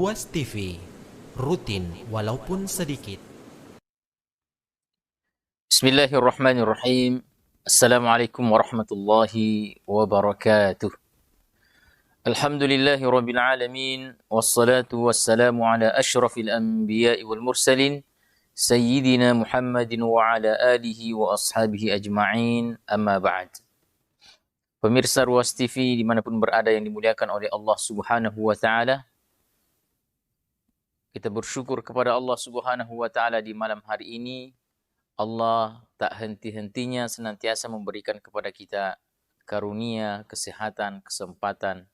Ruas TV, rutin walaupun sedikit. Bismillahirrahmanirrahim. Assalamualaikum warahmatullahi wabarakatuh. Alhamdulillahi rabbil alamin. Wassalatu wassalamu ala ashrafil anbiya'i wal mursalin. Sayyidina Muhammadin wa ala alihi wa ashabihi ajma'in. Amma ba'd. Pemirsa Ruas TV dimanapun berada yang dimuliakan oleh Allah subhanahu wa ta'ala. Kita bersyukur kepada Allah subhanahu wa ta'ala di malam hari ini. Allah tak henti-hentinya senantiasa memberikan kepada kita karunia, kesehatan, kesempatan.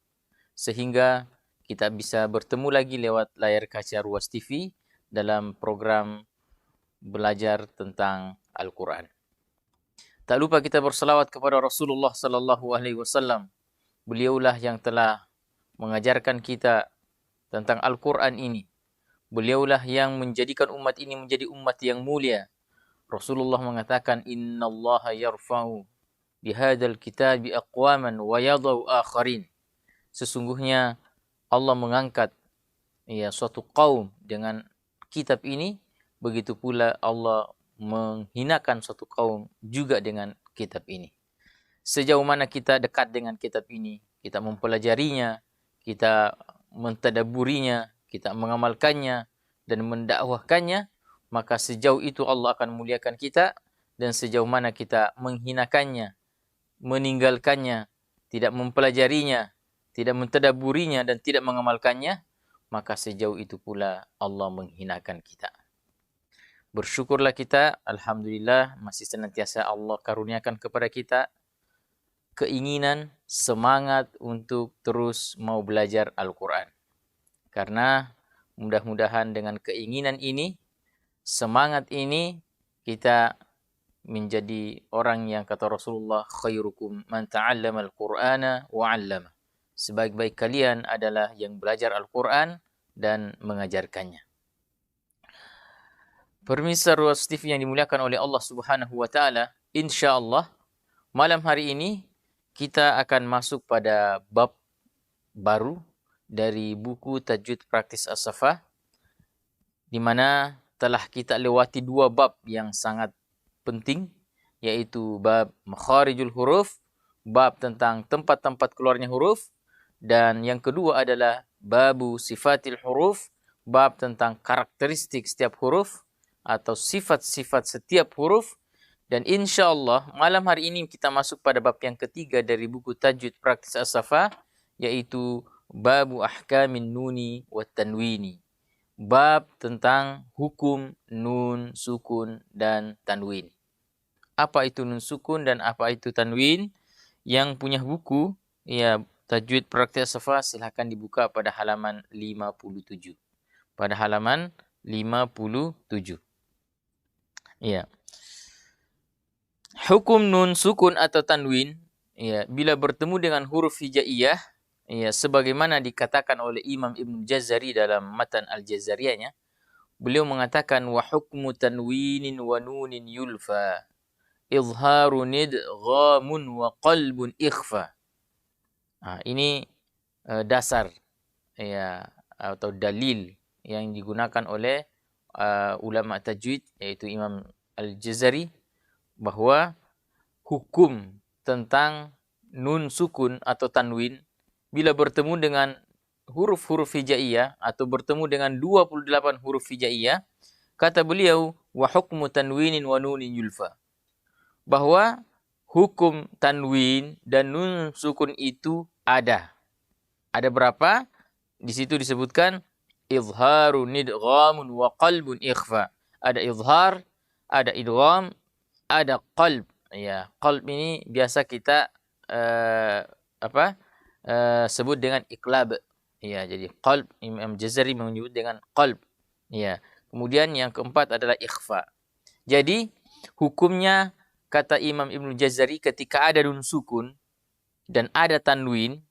Sehingga kita bisa bertemu lagi lewat layar kaca Ruas TV dalam program belajar tentang Al-Quran. Tak lupa kita berselawat kepada Rasulullah sallallahu alaihi wasallam. Beliaulah yang telah mengajarkan kita tentang Al-Quran ini. Beliaulah yang menjadikan umat ini menjadi umat yang mulia. Rasulullah mengatakan, innallaha yarfa'u bihadzal kitabi aqwaman wa yadau akharin. Sesungguhnya Allah mengangkat suatu kaum dengan kitab ini, begitu pula Allah menghinakan suatu kaum juga dengan kitab ini. Sejauh mana kita dekat dengan kitab ini, kita mempelajarinya, kita mentadabburinya, kita mengamalkannya dan mendakwahkannya, maka sejauh itu Allah akan muliakan kita, dan sejauh mana kita menghinakannya, meninggalkannya, tidak mempelajarinya, tidak mentadabburinya dan tidak mengamalkannya, maka sejauh itu pula Allah menghinakan kita. Bersyukurlah kita, alhamdulillah masih senantiasa Allah karuniakan kepada kita keinginan, semangat untuk terus mau belajar Al-Quran. Karena mudah-mudahan dengan keinginan ini, semangat ini, kita menjadi orang yang kata Rasulullah, khairukum man ta'allama al-Qur'ana wa 'allama. Sebaik-baik kalian adalah yang belajar Al-Quran dan mengajarkannya. Pemirsa Ruas TV yang dimuliakan oleh Allah Subhanahu wa taala, insyaallah malam hari ini kita akan masuk pada bab baru dari buku Tajwid Praktis As-Saffah, di mana telah kita lewati dua bab yang sangat penting, yaitu bab makharijul huruf, bab tentang tempat-tempat keluarnya huruf, dan yang kedua adalah babu sifatil huruf, bab tentang karakteristik setiap huruf atau sifat-sifat setiap huruf. Dan insyaallah malam hari ini kita masuk pada bab yang ketiga dari buku Tajwid Praktis As-Saffah, yaitu babu ahkamin nuni wa tanwini. Bab tentang hukum nun, sukun, dan tanwin. Apa itu nun sukun dan apa itu tanwin? Yang punya buku, Tajwid Praktis As-Saffah, silahkan dibuka pada halaman 57. Pada halaman 57. Hukum nun, sukun, atau tanwin, bila bertemu dengan huruf hijaiyah, sebagaimana dikatakan oleh Imam Ibn Jazari dalam matan Al-Jazariyahnya, beliau mengatakan wa hukmu tanwinin wa nunin yulfa izharu nidghamun wa qalbun ikhfa. Ini dasar atau dalil yang digunakan oleh ulama tajwid, yaitu Imam Al-Jazari, bahwa hukum tentang nun sukun atau tanwin bila bertemu dengan huruf-huruf hijaiyah atau bertemu dengan 28 huruf hijaiyah, kata beliau, wa hukmu tanwinin wa nunin yulfa. Bahwa hukum tanwin dan nun sukun itu ada. Ada berapa? Di situ disebutkan izharu nidghamun wa qalbun ikhfa. Ada izhar, ada idgham, ada qalb. Qalb ini biasa kita sebut dengan iqlab. Jadi qalb, Imam Jazari menyebut dengan qalb. Kemudian yang keempat adalah ikhfa. Jadi hukumnya, kata Imam Ibnu Jazari, ketika ada nun sukun dan ada tanwin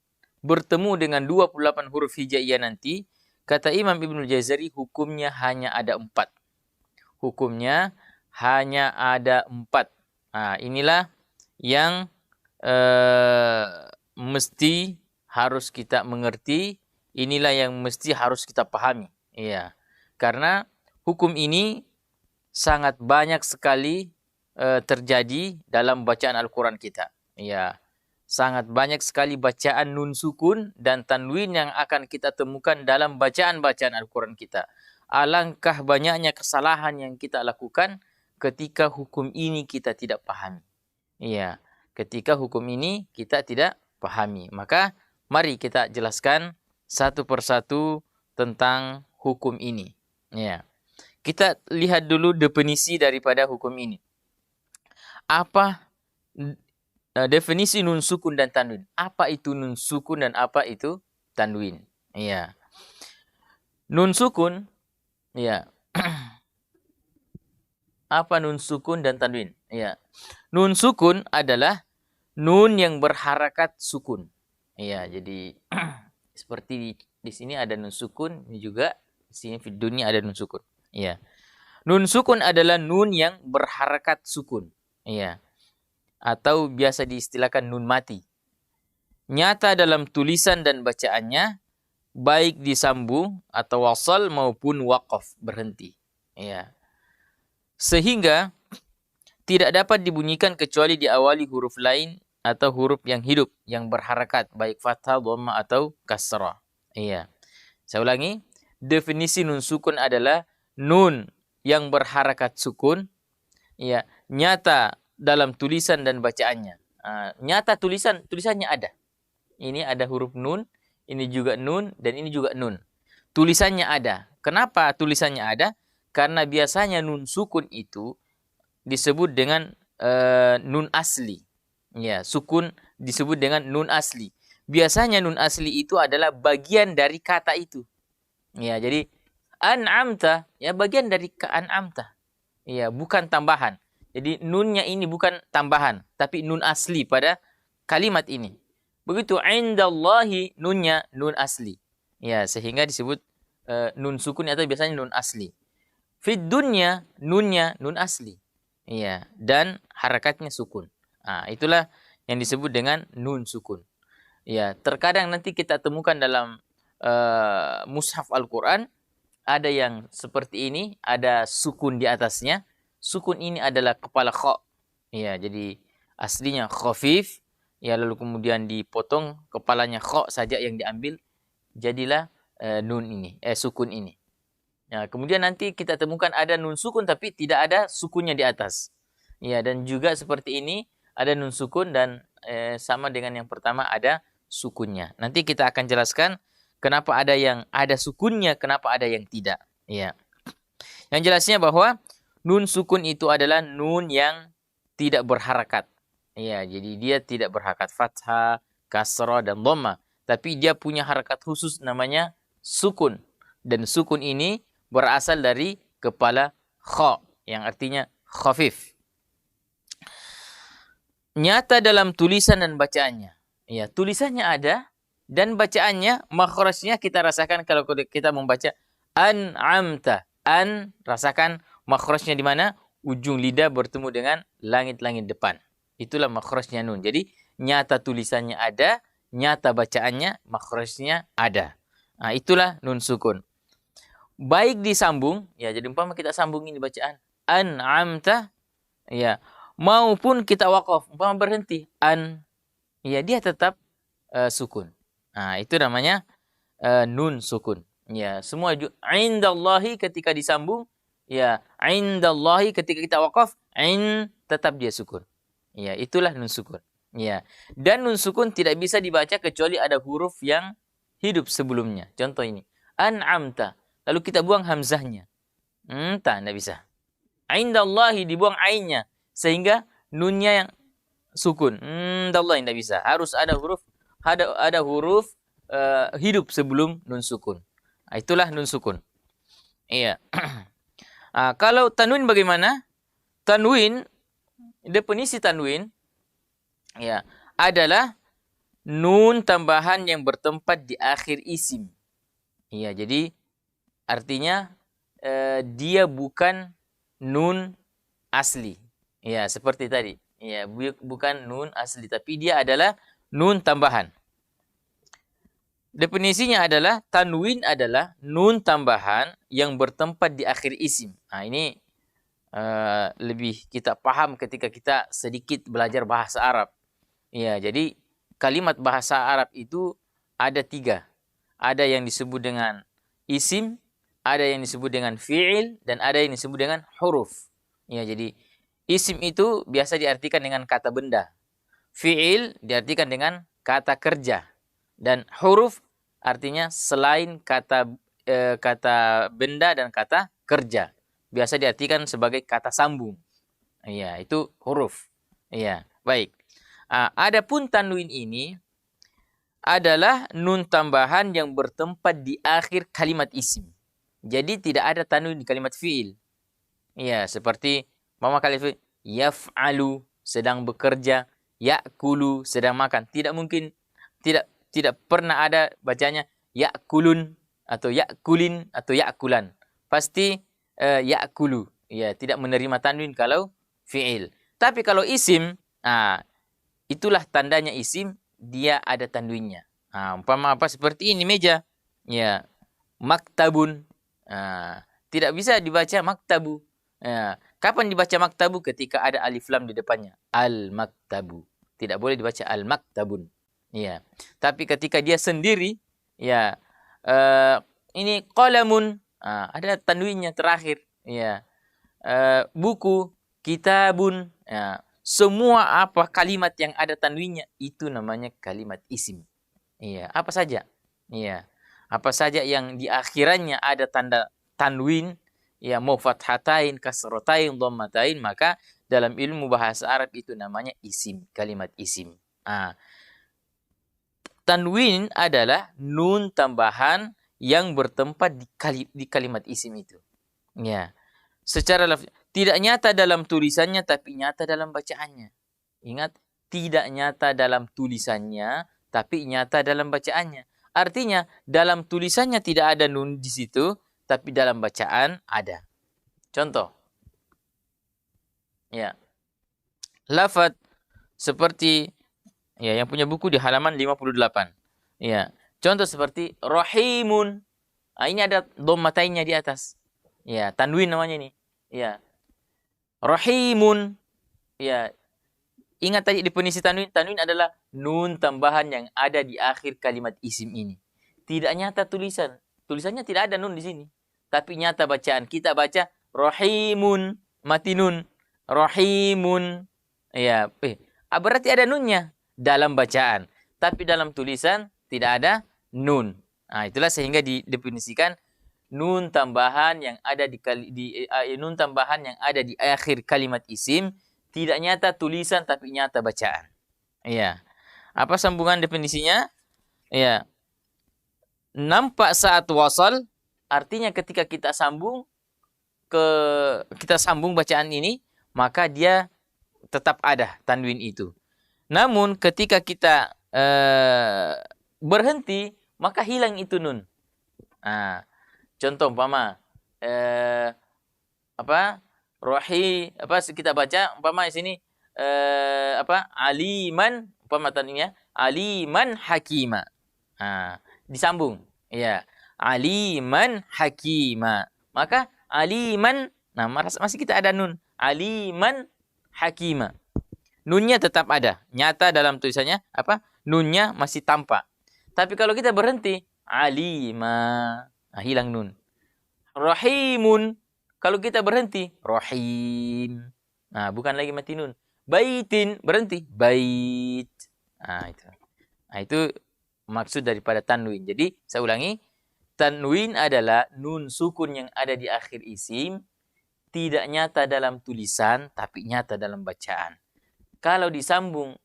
bertemu dengan 28 huruf hijaiyah nanti, kata Imam Ibnu Jazari, hukumnya hanya ada 4. Hukumnya hanya ada 4. Inilah yang mesti harus kita mengerti, Inilah yang mesti harus kita pahami. Iya. Karena hukum ini sangat banyak sekali terjadi dalam bacaan Al-Quran kita. Iya. Sangat banyak sekali bacaan nun sukun dan tanwin yang akan kita temukan dalam bacaan-bacaan Al-Quran kita. Alangkah banyaknya kesalahan yang kita lakukan ketika hukum ini kita tidak pahami. Iya. Ketika hukum ini kita tidak pahami. Maka mari kita jelaskan satu persatu tentang hukum ini. Ya. Kita lihat dulu definisi daripada hukum ini. Apa definisi nun sukun dan tanwin? Apa itu nun sukun dan apa itu tanwin? Ya. Nun sukun, ya. Apa nun sukun dan tanwin? Ya. Nun sukun adalah nun yang berharakat sukun. Ya, jadi seperti di sini ada nun sukun, ini juga di sini di dunia ada nun sukun. Ya. Nun sukun adalah nun yang berharakat sukun. Ya. Atau biasa diistilahkan nun mati. Nyata dalam tulisan dan bacaannya, baik disambung atau wasal maupun waqaf, berhenti. Ya. Sehingga tidak dapat dibunyikan kecuali diawali huruf lain atau huruf yang hidup, yang berharakat, baik fathah, dhamma atau kasrah. Iya. Saya ulangi, definisi nun sukun adalah nun yang berharakat sukun, ya, nyata dalam tulisan dan bacaannya. Nyata tulisannya ada. Ini ada huruf nun, ini juga nun, dan ini juga nun. Tulisannya ada. Kenapa tulisannya ada? Karena biasanya nun sukun itu disebut dengan nun asli. Ya, sukun disebut dengan nun asli. Biasanya nun asli itu adalah bagian dari kata itu. Ya, jadi an'amta, ya, bagian dari an'amta. Ya, bukan tambahan. Jadi nunnya ini bukan tambahan, tapi nun asli pada kalimat ini. Begitu indallahi, nunnya nun asli. Ya, sehingga disebut nun sukun atau biasanya nun asli. Fid dunya, nunnya nun asli. Iya, dan harakatnya sukun. Itulah yang disebut dengan nun sukun. Ya, terkadang nanti kita temukan dalam mushaf Al-Quran ada yang seperti ini, ada sukun di atasnya. Sukun ini adalah kepala kha. Ya, jadi aslinya khafif, ya, lalu kemudian dipotong kepalanya kha saja yang diambil, jadilah nun ini, sukun ini. Ya, kemudian nanti kita temukan ada nun sukun tapi tidak ada sukunnya di atas. Ya, dan juga seperti ini ada nun sukun dan sama dengan yang pertama ada sukunnya. Nanti kita akan jelaskan kenapa ada yang ada sukunnya, kenapa ada yang tidak. Ya. Yang jelasnya bahwa nun sukun itu adalah nun yang tidak berharakat. Ya, jadi dia tidak berharakat fathah, kasrah dan dhamma, tapi dia punya harakat khusus namanya sukun. Dan sukun ini berasal dari kepala kha yang artinya khafif. Nyata dalam tulisan dan bacaannya. Ya, tulisannya ada dan bacaannya, makhrajnya kita rasakan kalau kita membaca an'amta. An, rasakan makhrajnya di mana? Ujung lidah bertemu dengan langit-langit depan. Itulah makhrajnya nun. Jadi nyata tulisannya ada, nyata bacaannya, makhrajnya ada. Itulah nun sukun. Baik disambung, ya, jadi umpama kita sambung ini bacaan an'amta, ya, maupun kita waqaf, umpama berhenti an, ya, dia tetap sukun. Itu namanya nun sukun. Ya, semua indallahi ketika disambung, ya, indallahi ketika kita waqaf, tetap dia sukun. Ya, itulah nun sukun. Ya, dan nun sukun tidak bisa dibaca kecuali ada huruf yang hidup sebelumnya. Contoh ini, an'amta. Lalu kita buang hamzahnya. Tidak bisa. Indallahi dibuang ainnya. Sehingga nunnya yang sukun. Indallahi tidak bisa. Harus ada huruf hidup sebelum nun sukun. Itulah nun sukun. Iya. Kalau tanwin bagaimana? Tanwin, definisi tanwin, ya, adalah nun tambahan yang bertempat di akhir isim. Iya, jadi artinya dia bukan nun asli. Ya, seperti tadi. Ya, bukan nun asli, tapi dia adalah nun tambahan. Definisinya adalah tanwin adalah nun tambahan yang bertempat di akhir isim. Nah, ini lebih kita paham ketika kita sedikit belajar bahasa Arab. Ya, jadi kalimat bahasa Arab itu ada 3. Ada yang disebut dengan isim, ada yang disebut dengan fi'il, dan ada yang disebut dengan huruf. Ya, jadi isim itu biasa diartikan dengan kata benda. Fi'il diartikan dengan kata kerja. Dan huruf artinya selain kata benda dan kata kerja. Biasa diartikan sebagai kata sambung. Iya, itu huruf. Iya, baik. Adapun tanwin ini adalah nun tambahan yang bertempat di akhir kalimat isim. Jadi tidak ada tanwin di kalimat fi'il. Iya, seperti mama kalimat fi'il, yaf'alu sedang bekerja, ya'kulu sedang makan. Tidak mungkin, tidak pernah ada bacanya ya'kulun atau ya'kulin atau ya'kulan. Pasti ya'kulu. Ya, tidak menerima tanwin kalau fi'il. Tapi kalau isim, itulah tandanya isim, dia ada tanwinnya. Umpama apa seperti ini meja. Ya, maktabun. Tidak bisa dibaca maktabu. Kapan dibaca maktabu? Ketika ada alif lam di depannya. Al-maktabu. Tidak boleh dibaca al-maktabun. Ya. Tapi ketika dia sendiri, ya, ini qalamun. Ada tanwinnya terakhir. Ya. Buku, kitabun. Ya. Semua apa kalimat yang ada tanwinnya itu namanya kalimat isim. Iya, apa saja. Iya. Apa saja yang di akhirannya ada tanda tanwin, ya mau fathatain, kasratain, dhammatain, maka dalam ilmu bahasa Arab itu namanya isim, kalimat isim. Tanwin adalah nun tambahan yang bertempat di kalimat isim itu. Ya. Secara tidak nyata dalam tulisannya tapi nyata dalam bacaannya. Ingat, tidak nyata dalam tulisannya tapi nyata dalam bacaannya. Artinya dalam tulisannya tidak ada nun di situ tapi dalam bacaan ada. Contoh. Ya. Lafaz seperti ya yang punya buku di halaman 58. Ya. Contoh seperti rahimun. Ini ada dhammatainnya di atas. Ya, tanwin namanya ini. Ya. Rahimun. Ya. Ingat tadi definisi tanwin. Tanwin adalah nun tambahan yang ada di akhir kalimat isim ini. Tidak nyata tulisan. Tulisannya tidak ada nun di sini. Tapi nyata bacaan. Kita baca rahimun. Mati nun. Rahimun. Ya. Berarti ada nunnya dalam bacaan. Tapi dalam tulisan tidak ada nun. Itulah sehingga didefinisikan nun tambahan yang ada nun tambahan yang ada di akhir kalimat isim tidak nyata tulisan tapi nyata bacaan. Iya. Apa sambungan definisinya? Iya. Nampak saat wasal artinya ketika kita sambung bacaan ini maka dia tetap ada tanwin itu. Namun ketika kita berhenti maka hilang itu nun. Contoh umpama kita baca umpama di sini aliman umpama tadinya aliman hakima. Disambung. Ya. Aliman hakima. Maka aliman masih kita ada nun. Aliman hakima. Nunnya tetap ada, nyata dalam tulisannya nunnya masih tampak. Tapi kalau kita berhenti alima, hilang nun. Rahimun, kalau kita berhenti rahim. Bukan lagi mati nun. Baitin, berhenti bait. Itu maksud daripada tanwin. Jadi saya ulangi, tanwin adalah nun sukun yang ada di akhir isim, tidak nyata dalam tulisan tapi nyata dalam bacaan. Kalau disambung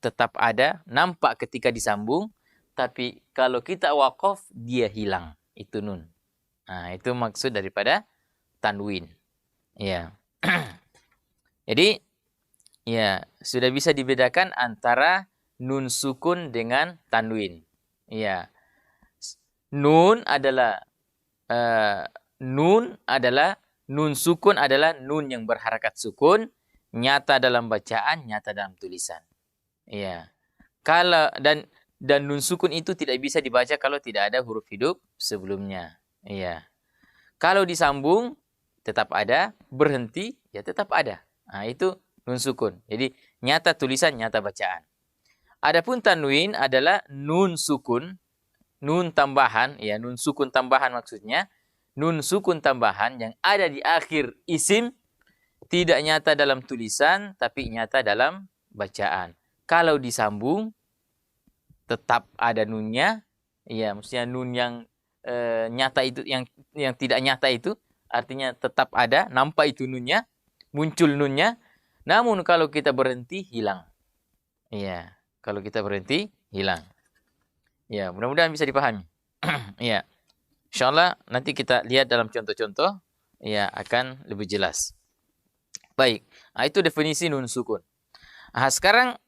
tetap ada, nampak ketika disambung, tapi kalau kita waqaf dia hilang, itu nun. Itu maksud daripada tanwin. Ya. Jadi ya, sudah bisa dibedakan antara nun sukun dengan tanwin. Ya. Nun adalah nun sukun adalah nun yang berharakat sukun, nyata dalam bacaan, nyata dalam tulisan. Iya. dan nun sukun itu tidak bisa dibaca kalau tidak ada huruf hidup sebelumnya. Iya. Kalau disambung tetap ada, berhenti ya tetap ada. Nah, itu nun sukun. Jadi nyata tulisan, nyata bacaan. Adapun tanwin adalah nun sukun, nun tambahan, ya nun sukun tambahan maksudnya. Nun sukun tambahan yang ada di akhir isim tidak nyata dalam tulisan tapi nyata dalam bacaan. Kalau disambung tetap ada nunnya, ya maksudnya nun yang nyata itu, yang tidak nyata itu artinya tetap ada, nampak itu nunnya, muncul nunnya. Namun kalau kita berhenti hilang. Iya, kalau kita berhenti hilang. Ya, mudah-mudahan bisa dipahami. Ya, insyaallah nanti kita lihat dalam contoh-contoh, ya akan lebih jelas. Baik, nah, itu definisi nun sukun. Nah, sekarang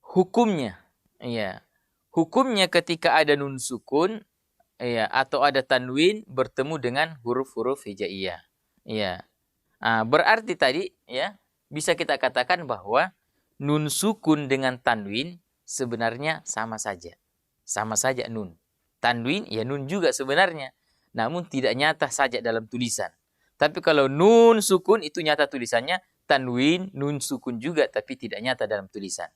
hukumnya, ya, hukumnya ketika ada nun sukun, ya, atau ada tanwin bertemu dengan huruf-huruf hijaiyah. Ya, nah, berarti tadi, ya, bisa kita katakan bahwa nun sukun dengan tanwin sebenarnya sama saja. Sama saja nun. Tanwin ya nun juga sebenarnya. Namun tidak nyata saja dalam tulisan. Tapi kalau nun sukun itu nyata tulisannya. Tanwin nun sukun juga tapi tidak nyata dalam tulisan.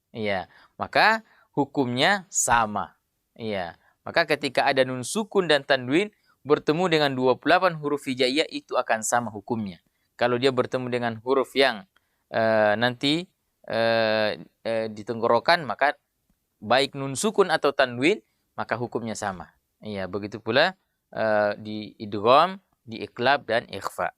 Iya, maka hukumnya sama. Iya, maka ketika ada nun sukun dan tanwin bertemu dengan 28 huruf hijaiyah itu akan sama hukumnya. Kalau dia bertemu dengan huruf yang nanti di tenggorokan, maka baik nun sukun atau tanwin, maka hukumnya sama. Iya, begitu pula di idgham, di iqlab dan ikhfa.